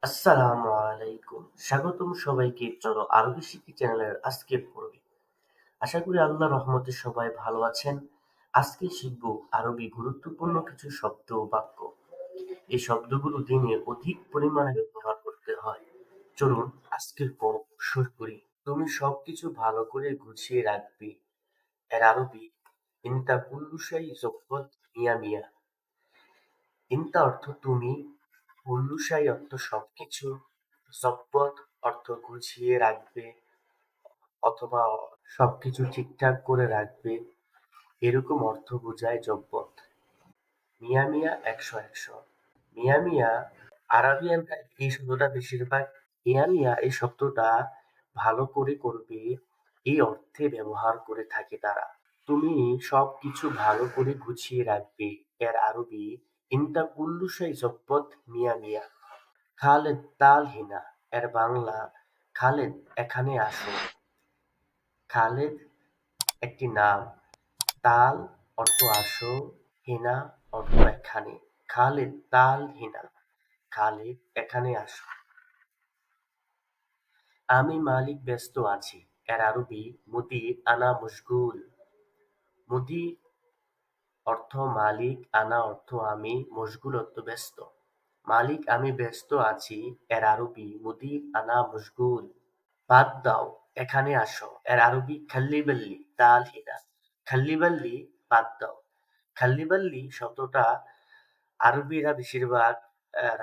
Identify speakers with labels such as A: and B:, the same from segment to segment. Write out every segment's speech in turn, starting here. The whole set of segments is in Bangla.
A: আসসালামু আলাইকুম। স্বাগতম সবাইকে চলো আরবি শিখি চ্যানেলের আজকের পর্বে। আশা করি আল্লাহর রহমতে সবাই ভালো আছেন। আজকে শিখব আরবি গুরুত্বপূর্ণ কিছু শব্দ ও বাক্য। এই শব্দগুলো দিনে অধিক পরিমাণে ব্যবহার করতে হয়। চলুন আজকের পর্ব শুরু করি। তুমি সবকিছু ভালো করে গুছিয়ে রাখবে। এর আরবি ইনতা কুল্লু শাই জব্বত মিয়া মিয়া। ইনতা অর্থ তুমি, হুল্লুসাই অর্থ সবকিছু, জব্বত অর্থ গুছিয়ে রাখবে অথবা সবকিছু ঠিকঠাক করে রাখবে, এরকম অর্থ বোঝায় জব্বত। মিয়া মিয়া একশো একশো। মিয়া মিয়া আরাবিয়ানরা এই শব্দটা বেশিরভাগ মিয়া মিয়া এই শব্দটা ভালো করে করবে এই অর্থে ব্যবহার করে থাকে তারা। তুমি সবকিছু ভালো করে গুছিয়ে রাখবে। এর আরবি ইনতা কুল্লু শাই জব্বত মিয়া মিয়া। খালেদ তাল হিনা। এর বাংলা খালেদ এখানে আসো। খালেদ একটি নাম। তাল অর্থ আসো, হিনা অর্থ এখানে। খালেদ তাল হিনা। খালেদ এখানে আসো। আমি মালিক ব্যস্ত আছি। এর আরবি মুদির আনা মশগুল। মুদির অর্থ মালিক, আনা অর্থ আমি, মশগুল অর্থ ব্যস্ত। মালিক আমি ব্যস্ত আছি। এর আরবি মুদির আনা মশগুল। বাদ দাও, এখানে আসো। এর আরবি খাল্লিবাল্লি তাল হিনা। খাল্লিবাল্লি বাদ দাও। খাল্লিবাল্লি শব্দটা আরবিরা বেশিরভাগ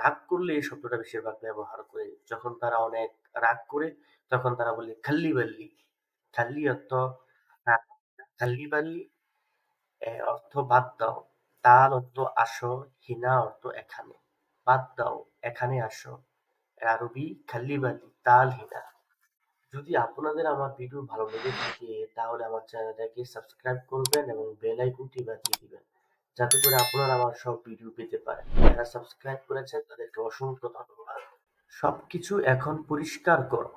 A: রাগ করলে এই শব্দটা বেশিরভাগ ব্যবহার করে। যখন তারা অনেক রাগ করে তখন তারা বলে খাল্লিবাল্লি। খাল্লি অর্থ রাগ, খাল্লিবাল্লি অর্থ বাদ দাও। তাল অর্থ আসো, হিনা অর্থ এখানে। বাদ দাও, এখানে আসো। এর আরবি খাল্লিবাল্লি তাল হিনা। যদি আপনাদের আমার ভিডিও ভালো লেগে থাকে তাহলে আমার চ্যানেলটাকে সাবস্ক্রাইব করবেন এবং বেল আইকনটি বাজিয়ে দিবেন যাতে করে আপনারা আমার সব ভিডিও পেতে পারেন। যারা সাবস্ক্রাইব করেছেন তাদেরকে অসংখ্য ধন্যবাদ। সবকিছু এখন পরিষ্কার করো।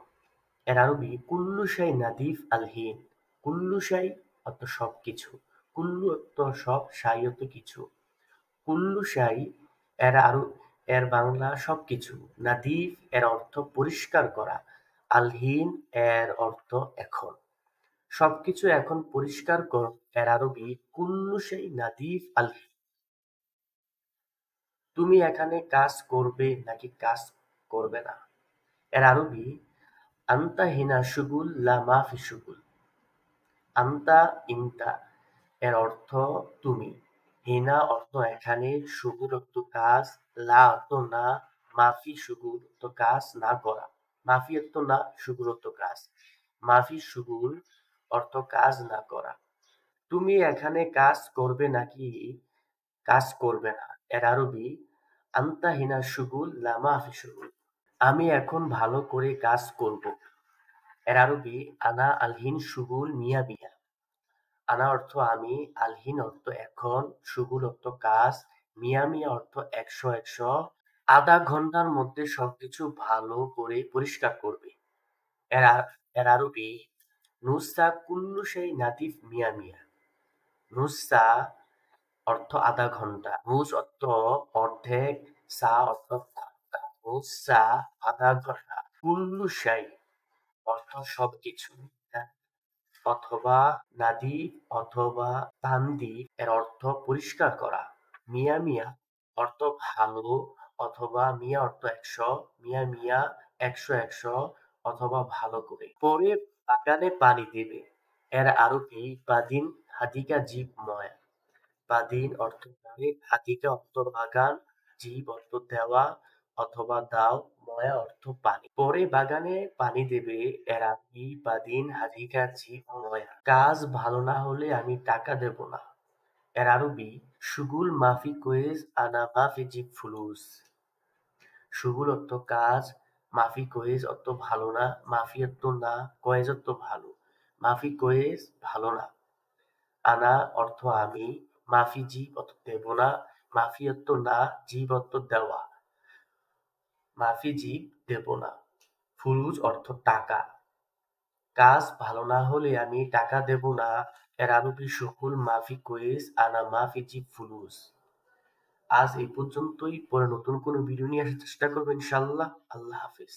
A: এর আরবি কুল্লু শাই নাদিফ আলহিন। কুল্লু শাই অর্থ সবকিছু, কুল্লু অর্থ সব, শাই অর্থ কিছু। কুল্লু শাই এর বাংলা সবকিছু। নাদিফ এর অর্থ পরিষ্কার করা। আলহিন এর অর্থ এখন। সবকিছু এখন পরিষ্কার কর। এর আরবি কুল্লু শাই নাদিফ আলহিন। তুমি এখানে কাজ করবে নাকি কাজ করবে না? এর আরবি আনতা হিনা শুগুল লা মাফি শুগুল। আনতা ইনতা এর অর্থ তুমি, হিনা অর্থ এখানে, শুগুল অর্থ কাজ, লা অর্থ না, মাফি শুগুল অর্থ কাজ না করা। মাফি অর্থ না, শুগুল অর্থ কাজ। মাফি শুগুল অর্থ কাজ না করা। তুমি এখানে কাজ করবে নাকি কাজ করবে না? এর আরবি আনতা হিনা শুগুল লা মাফি শুগুল। আমি এখন ভালো করে কাজ করব। এর আরবি আনা আলহিন শুগুল মিয়া মিয়া। আনা অর্থ আমি, আলহিন অর্থ এখন, শুগুল অর্থ কাজ, মিয়া মিয়া অর্থ একশো একশো। আধা ঘন্টার মধ্যে সবকিছু ভালো করে পরিষ্কার করবে। এর এর আরবি নুসা কুল্লু সেই নাতিফ মিয়া মিয়া। নুসা অর্থ আধা ঘন্টা, নুস অর্থ অর্ধেক, সা অর্থ ঘন্টা। নুসা আধা ঘন্টা। কুল্লু শাই অর্থ সবকিছু, অথবা নাদি অথবা তানদি এর অর্থ পরিষ্কার করা। মিয়া মিয়া অর্থ ভালো অথবা মিয়া অর্থ একশো, মিয়া মিয়া একশো একশো অথবা ভালো করে। পরে বাগানে পানি দেবে। এর আরবি বাদিন হাদিকা জীব ময়। বাদিন অর্থ পরে, হাদিকা অর্থ বাগান, জীব অর্থ দেওয়া অথবা দাও, ময়া অর্থ পানি। পরে বাগানে পানি দেবে। এর আরবি বাদিন হাদিকা জীব ময়া। কাজ ভালো না হলে আমি টাকা দেব না। এর আরবি শুগুল মাফি কোয়েজ আনা মাফি জিব ফুলুস। শুগুল অর্থ কাজ, মাফি কোয়েজ অর্থ ভালো না, মাফি অর্থ না, কোয়েজ অর্থ ভালো। মাফি কোয়েজ ভালো না। আনা অর্থ আমি, মাফি জীব অর্থ দেব না, মাফি অর্থ না, জীব অর্থ দেওয়া, মাফি জীব দেব না। ফুলুস অর্থ টাকা। কাজ ভালো না হলে আমি টাকা দেব না। এর আরবি শুকুল মাফি কোয়েস আনা মাফি জীব ফুলুস। আজ এই পর্যন্তই। পরে নতুন কোনো ভিডিও নিয়ে আসার চেষ্টা করবো ইনশাআল্লাহ। আল্লাহ হাফেজ।